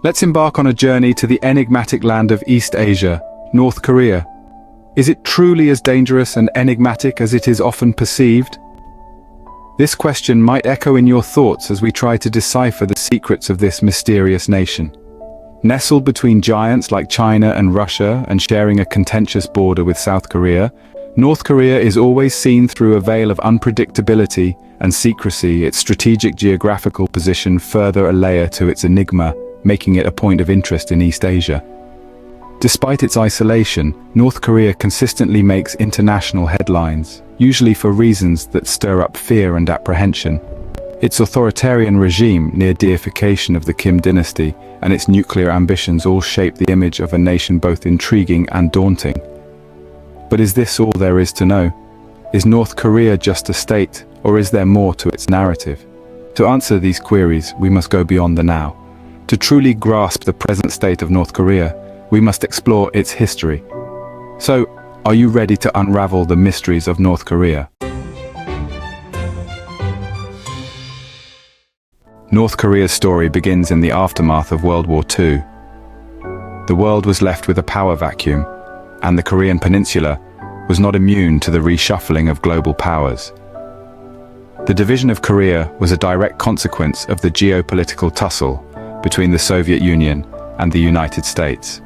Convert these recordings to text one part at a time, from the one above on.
Let's embark on a journey to the enigmatic land of East Asia, North Korea. Is it truly as dangerous and enigmatic as it is often perceived? This question might echo in your thoughts as we try to decipher the secrets of this mysterious nation. Nestled between giants like China and Russia and sharing a contentious border with South Korea, North Korea is always seen through a veil of unpredictability and secrecy. Its strategic geographical position further a layer to its enigma, making it a point of interest in East Asia. Despite its isolation, North Korea consistently makes international headlines, usually for reasons that stir up fear and apprehension. Its authoritarian regime, near deification of the Kim dynasty, and its nuclear ambitions all shape the image of a nation both intriguing and daunting. But is this all there is to know? Is North Korea just a state, or is there more to its narrative? To answer these queries, we must go beyond the now. To truly grasp the present state of North Korea, we must explore its history. So, are you ready to unravel the mysteries of North Korea? North Korea's story begins in the aftermath of World War II. The world was left with a power vacuum, and the Korean peninsula was not immune to the reshuffling of global powers. The division of Korea was a direct consequence of the geopolitical tussle between the Soviet Union and the United States.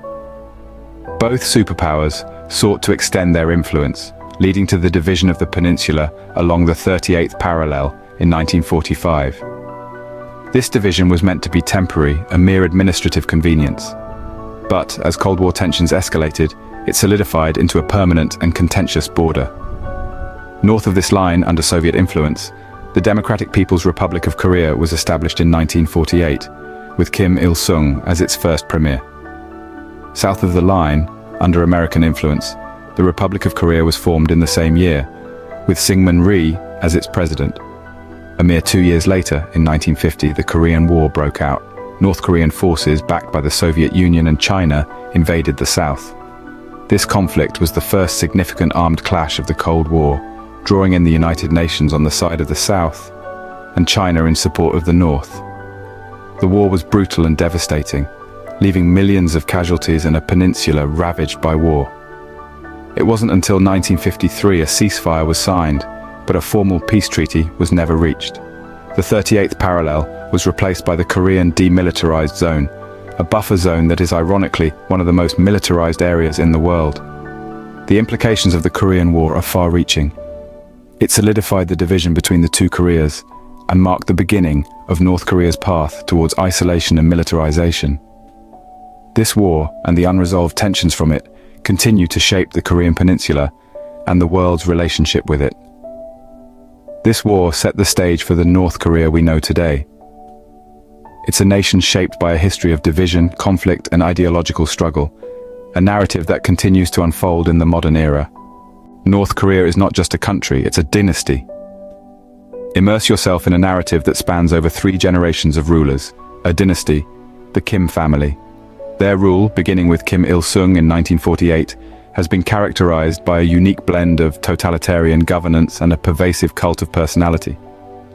Both superpowers sought to extend their influence, leading to the division of the peninsula along the 38th parallel in 1945. This division was meant to be temporary, a mere administrative convenience. But as Cold War tensions escalated, it solidified into a permanent and contentious border. North of this line, under Soviet influence, the Democratic People's Republic of Korea was established in 1948, with Kim Il-sung as its first premier. South of the line, under American influence, the Republic of Korea was formed in the same year, with Syngman Rhee as its president. A mere 2 years later, in 1950, the Korean War broke out. North Korean forces, backed by the Soviet Union and China, invaded the South. This conflict was the first significant armed clash of the Cold War, drawing in the United Nations on the side of the South and China in support of the North. The war was brutal and devastating, leaving millions of casualties and a peninsula ravaged by war. It wasn't until 1953 a ceasefire was signed, but a formal peace treaty was never reached. The 38th parallel was replaced by the Korean Demilitarized Zone, a buffer zone that is ironically one of the most militarized areas in the world. The implications of the Korean War are far-reaching. It solidified the division between the two Koreas and marked the beginning of North Korea's path towards isolation and militarization. This war and the unresolved tensions from it continue to shape the Korean peninsula and the world's relationship with it. This war set the stage for the North Korea we know today. It's a nation shaped by a history of division, conflict, and ideological struggle, a narrative that continues to unfold in the modern era. North Korea is not just a country, it's a dynasty. Immerse yourself in a narrative that spans over 3 generations of rulers, a dynasty, the Kim family. Their rule, beginning with Kim Il-sung in 1948, has been characterized by a unique blend of totalitarian governance and a pervasive cult of personality.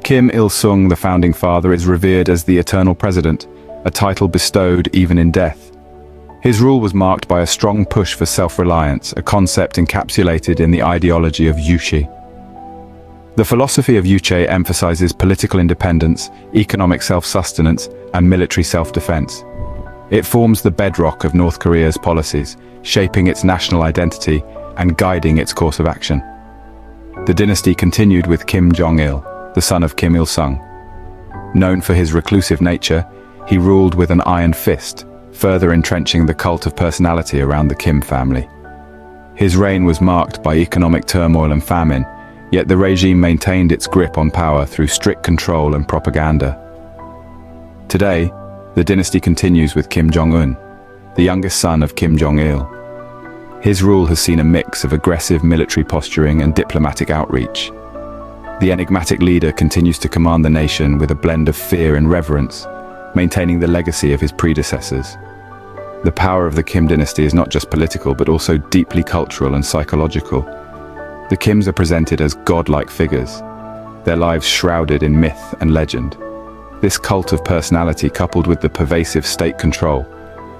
Kim Il-sung, the founding father, is revered as the eternal president, a title bestowed even in death. His rule was marked by a strong push for self-reliance, a concept encapsulated in the ideology of Juche. The philosophy of Juche emphasizes political independence, economic self-sustenance, and military self-defense. It forms the bedrock of North Korea's policies, shaping its national identity and guiding its course of action. The dynasty continued with Kim Jong-il, the son of Kim Il-sung. Known for his reclusive nature, he ruled with an iron fist, further entrenching the cult of personality around the Kim family. His reign was marked by economic turmoil and famine, yet the regime maintained its grip on power through strict control and propaganda. Today, the dynasty continues with Kim Jong-un, the youngest son of Kim Jong-il. His rule has seen a mix of aggressive military posturing and diplomatic outreach. The enigmatic leader continues to command the nation with a blend of fear and reverence, maintaining the legacy of his predecessors. The power of the Kim dynasty is not just political, but also deeply cultural and psychological. The Kims are presented as godlike figures, their lives shrouded in myth and legend. This cult of personality, coupled with the pervasive state control,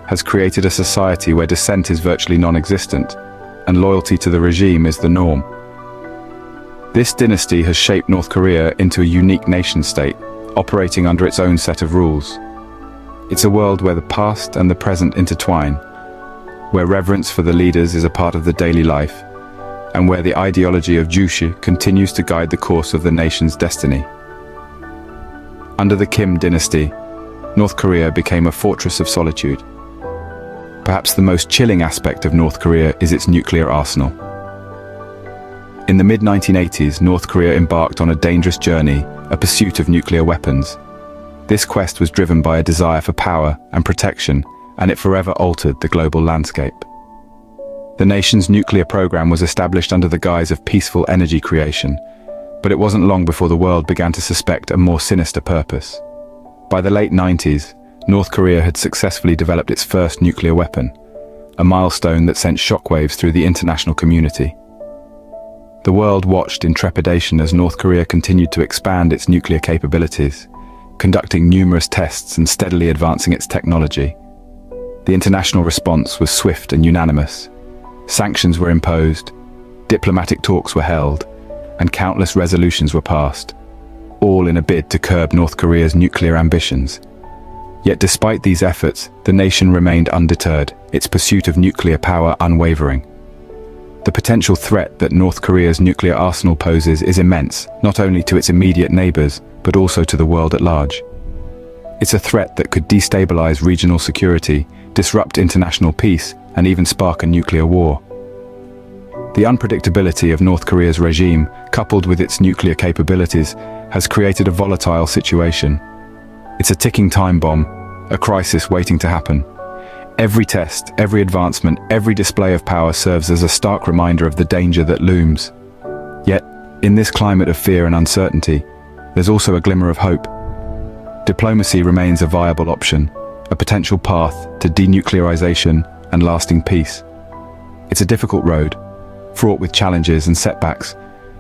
has created a society where dissent is virtually non-existent, and loyalty to the regime is the norm. This dynasty has shaped North Korea into a unique nation-state, operating under its own set of rules. It's a world where the past and the present intertwine, where reverence for the leaders is a part of the daily life, and where the ideology of Juche continues to guide the course of the nation's destiny. Under the Kim dynasty, North Korea became a fortress of solitude. Perhaps the most chilling aspect of North Korea is its nuclear arsenal. In the mid-1980s, North Korea embarked on a dangerous journey, a pursuit of nuclear weapons. This quest was driven by a desire for power and protection, and it forever altered the global landscape. The nation's nuclear program was established under the guise of peaceful energy creation, but it wasn't long before the world began to suspect a more sinister purpose. By the late 90s, North Korea had successfully developed its first nuclear weapon, a milestone that sent shockwaves through the international community. The world watched in trepidation as North Korea continued to expand its nuclear capabilities, conducting numerous tests and steadily advancing its technology. The international response was swift and unanimous. Sanctions were imposed, diplomatic talks were held, and countless resolutions were passed, all in a bid to curb North Korea's nuclear ambitions. Yet despite these efforts, the nation remained undeterred, its pursuit of nuclear power unwavering. The potential threat that North Korea's nuclear arsenal poses is immense, not only to its immediate neighbors, but also to the world at large. It's a threat that could destabilize regional security, disrupt international peace, and even spark a nuclear war. The unpredictability of North Korea's regime, coupled with its nuclear capabilities, has created a volatile situation. It's a ticking time bomb, a crisis waiting to happen. Every test, every advancement, every display of power serves as a stark reminder of the danger that looms. Yet, in this climate of fear and uncertainty, there's also a glimmer of hope. Diplomacy remains a viable option, a potential path to denuclearization and lasting peace. It's a difficult road, fraught with challenges and setbacks,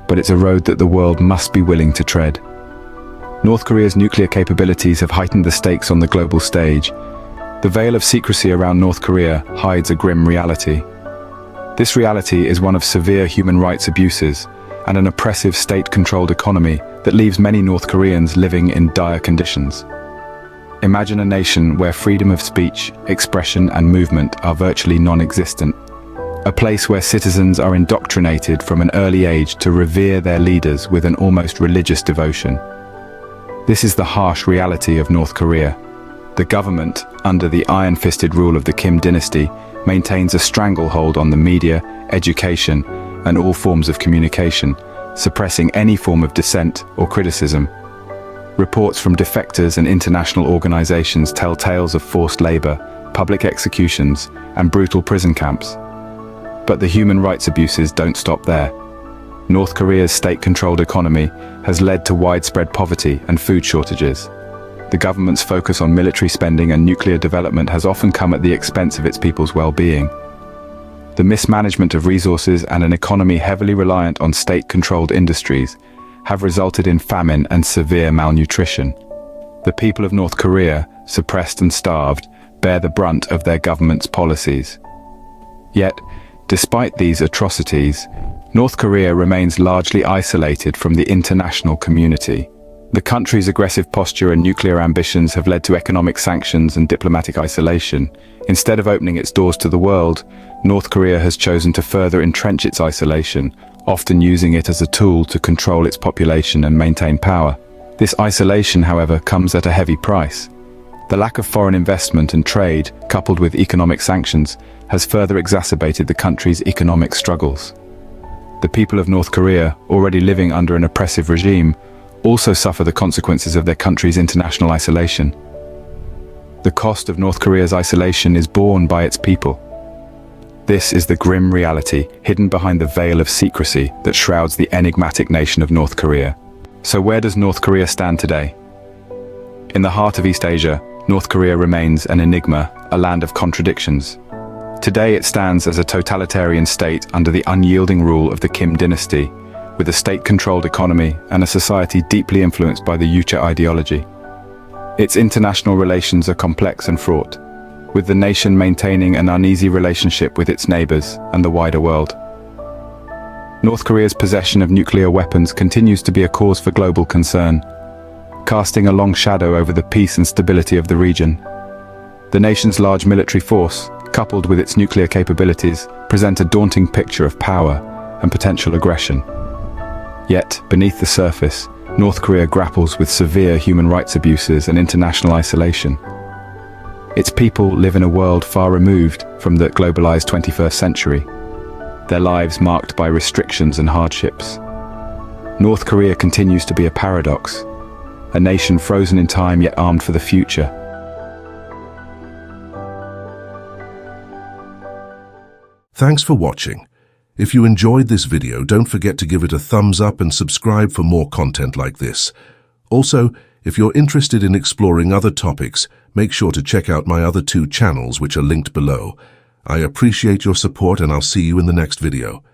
but it's a road that the world must be willing to tread. North Korea's nuclear capabilities have heightened the stakes on the global stage. The veil of secrecy around North Korea hides a grim reality. This reality is one of severe human rights abuses and an oppressive state-controlled economy that leaves many North Koreans living in dire conditions. Imagine a nation where freedom of speech, expression, and movement are virtually non-existent. A place where citizens are indoctrinated from an early age to revere their leaders with an almost religious devotion. This is the harsh reality of North Korea. The government, under the iron-fisted rule of the Kim dynasty, maintains a stranglehold on the media, education, and all forms of communication, suppressing any form of dissent or criticism. Reports from defectors and international organizations tell tales of forced labor, public executions, and brutal prison camps. But the human rights abuses don't stop there. North Korea's state-controlled economy has led to widespread poverty and food shortages. The government's focus on military spending and nuclear development has often come at the expense of its people's well-being. The mismanagement of resources and an economy heavily reliant on state-controlled industries have resulted in famine and severe malnutrition. The people of North Korea, suppressed and starved, bear the brunt of their government's policies. Yet, despite these atrocities, North Korea remains largely isolated from the international community. The country's aggressive posture and nuclear ambitions have led to economic sanctions and diplomatic isolation. Instead of opening its doors to the world, North Korea has chosen to further entrench its isolation, often using it as a tool to control its population and maintain power. This isolation, however, comes at a heavy price. The lack of foreign investment and trade, coupled with economic sanctions, has further exacerbated the country's economic struggles. The people of North Korea, already living under an oppressive regime, also suffer the consequences of their country's international isolation. The cost of North Korea's isolation is borne by its people. This is the grim reality hidden behind the veil of secrecy that shrouds the enigmatic nation of North Korea. So where does North Korea stand today? In the heart of East Asia, North Korea remains an enigma, a land of contradictions. Today it stands as a totalitarian state under the unyielding rule of the Kim dynasty, with a state-controlled economy and a society deeply influenced by the Juche ideology. Its international relations are complex and fraught, with the nation maintaining an uneasy relationship with its neighbors and the wider world. North Korea's possession of nuclear weapons continues to be a cause for global concern, casting a long shadow over the peace and stability of the region. The nation's large military force, coupled with its nuclear capabilities, present a daunting picture of power and potential aggression. Yet, beneath the surface, North Korea grapples with severe human rights abuses and international isolation. Its people live in a world far removed from the globalized 21st century, their lives marked by restrictions and hardships. North Korea continues to be a paradox, a nation frozen in time yet armed for the future. Thanks for watching. If you enjoyed this video, don't forget to give it a thumbs up and subscribe for more content like this. Also, if you're interested in exploring other topics, make sure to check out my other 2 channels which are linked below. I appreciate your support and I'll see you in the next video.